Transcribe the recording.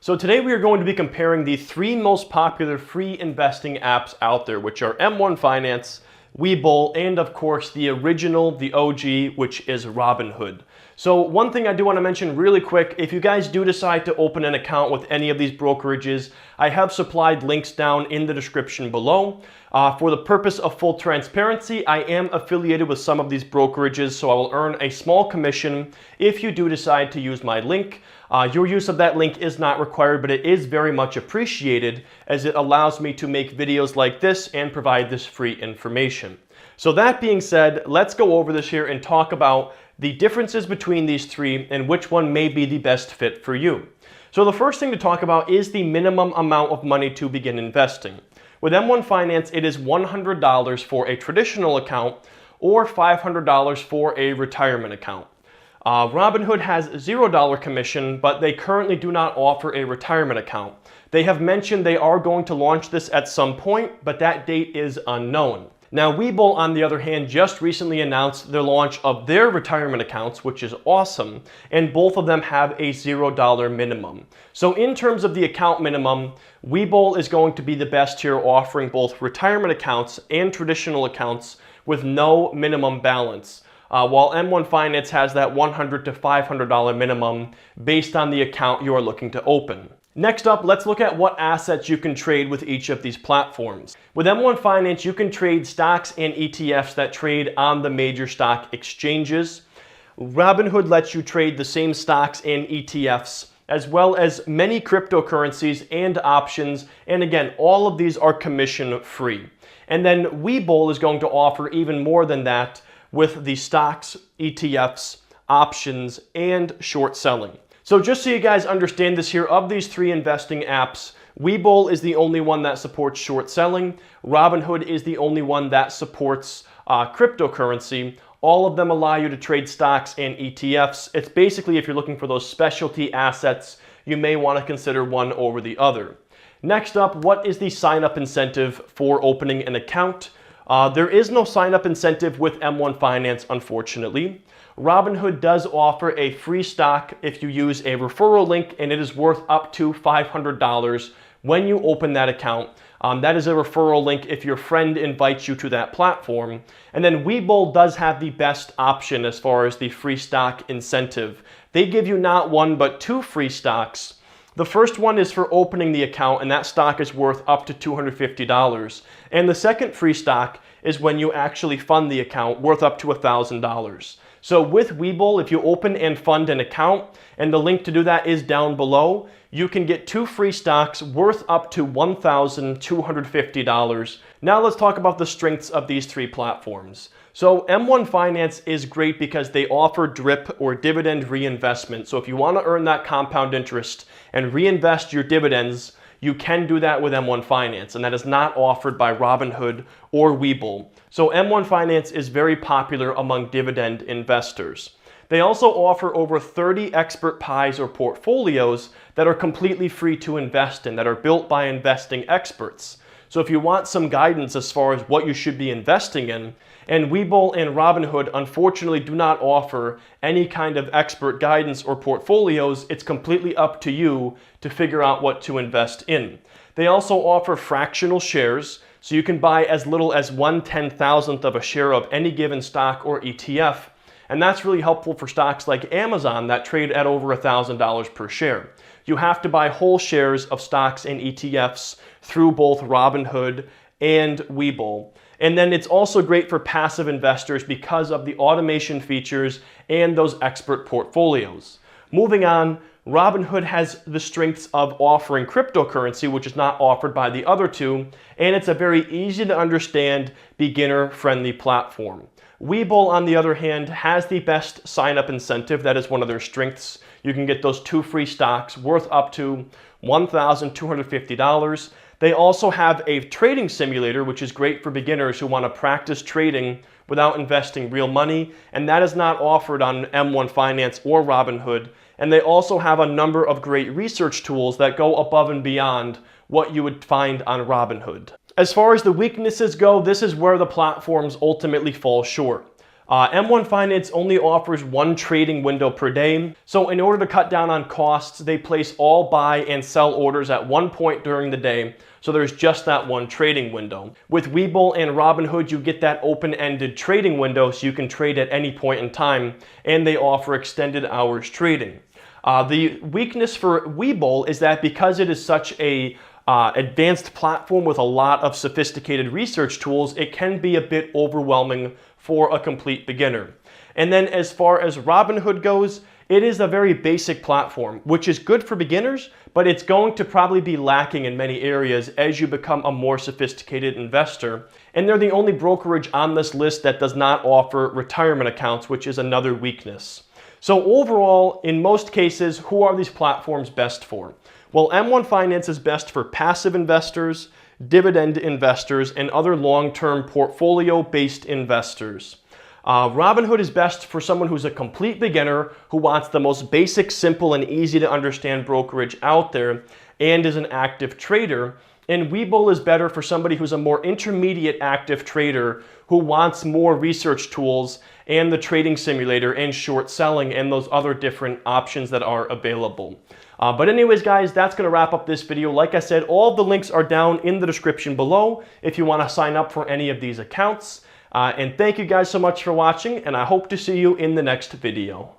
So today we are going to be comparing the three most popular free investing apps out there, which are M1 Finance, Webull, and of course the original, the OG, which is Robinhood. So one thing I do want to mention really quick, if you guys do decide to open an account with any of these brokerages, I have supplied links down in the description below. For the purpose of full transparency, I am affiliated with some of these brokerages, so I will earn a small commission if you do decide to use my link. Your use of that link is not required, but it is very much appreciated as it allows me to make videos like this and provide this free information. So that being said, let's go over this here and talk about the differences between these three and which one may be the best fit for you. So the first thing to talk about is the minimum amount of money to begin investing. With M1 Finance, it is $100 for a traditional account or $500 for a retirement account. Robinhood has $0 commission, but they currently do not offer a retirement account. They have mentioned they are going to launch this at some point, but that date is unknown. Now, Webull, on the other hand, just recently announced the launch of their retirement accounts, which is awesome, and both of them have a $0 minimum. So in terms of the account minimum, Webull is going to be the best here, offering both retirement accounts and traditional accounts with no minimum balance. While M1 Finance has that $100 to $500 minimum based on the account you are looking to open. Next up, let's look at what assets you can trade with each of these platforms. With M1 Finance, you can trade stocks and ETFs that trade on the major stock exchanges. Robinhood lets you trade the same stocks and ETFs, as well as many cryptocurrencies and options. And again, all of these are commission free. And then Webull is going to offer even more than that with the stocks, ETFs, options, and short selling. So just so you guys understand this here, of these three investing apps, Webull is the only one that supports short selling. Robinhood is the only one that supports cryptocurrency. All of them allow you to trade stocks and ETFs. It's basically, if you're looking for those specialty assets, you may want to consider one over the other. Next up, what is the sign-up incentive for opening an account? There is no sign-up incentive with M1 Finance, unfortunately. Robinhood does offer a free stock if you use a referral link, and it is worth up to $500 when you open that account. That is a referral link if your friend invites you to that platform. And then Webull does have the best option as far as the free stock incentive. They give you not one, but two free stocks. The first one is for opening the account, and that stock is worth up to $250. And the second free stock is when you actually fund the account, worth up to $1,000. So with Webull, if you open and fund an account, and the link to do that is down below, you can get two free stocks worth up to $1,250. Now let's talk about the strengths of these three platforms. So M1 Finance is great because they offer DRIP or dividend reinvestment. So if you want to earn that compound interest and reinvest your dividends, you can do that with M1 Finance, and that is not offered by Robinhood or Webull. So M1 Finance is very popular among dividend investors. They also offer over 30 expert pies or portfolios that are completely free to invest in, that are built by investing experts. So if you want some guidance as far as what you should be investing in, and Webull and Robinhood unfortunately do not offer any kind of expert guidance or portfolios, it's completely up to you to figure out what to invest in. They also offer fractional shares, so you can buy as little as 1/10,000th of a share of any given stock or ETF. And that's really helpful for stocks like Amazon that trade at over $1,000 per share. You have to buy whole shares of stocks and ETFs through both Robinhood and Webull. And then it's also great for passive investors because of the automation features and those expert portfolios. Moving on, Robinhood has the strengths of offering cryptocurrency, which is not offered by the other two, and it's a very easy to understand, beginner-friendly platform. Webull, on the other hand, has the best sign-up incentive. That is one of their strengths. You can get those two free stocks worth up to $1,250. They also have a trading simulator, which is great for beginners who want to practice trading without investing real money, and that is not offered on M1 Finance or Robinhood. And they also have a number of great research tools that go above and beyond what you would find on Robinhood. As far as the weaknesses go, this is where the platforms ultimately fall short. M1 Finance only offers one trading window per day. So in order to cut down on costs, they place all buy and sell orders at one point during the day. So there's just that one trading window. With Webull and Robinhood, you get that open-ended trading window so you can trade at any point in time, and they offer extended hours trading. The weakness for Webull is that because it is such a advanced platform with a lot of sophisticated research tools, it can be a bit overwhelming for a complete beginner. And then as far as Robinhood goes, it is a very basic platform, which is good for beginners, but it's going to probably be lacking in many areas as you become a more sophisticated investor. And they're the only brokerage on this list that does not offer retirement accounts, which is another weakness. So overall, in most cases, who are these platforms best for? Well, M1 Finance is best for passive investors, dividend investors, and other long-term portfolio-based investors. Robinhood is best for someone who's a complete beginner who wants the most basic, simple, and easy to understand brokerage out there and is an active trader. And Webull is better for somebody who's a more intermediate active trader who wants more research tools and the trading simulator and short selling and those other different options that are available. But anyways, guys, that's going to wrap up this video. Like I said, all of the links are down in the description below if you want to sign up for any of these accounts. And thank you guys so much for watching, and I hope to see you in the next video.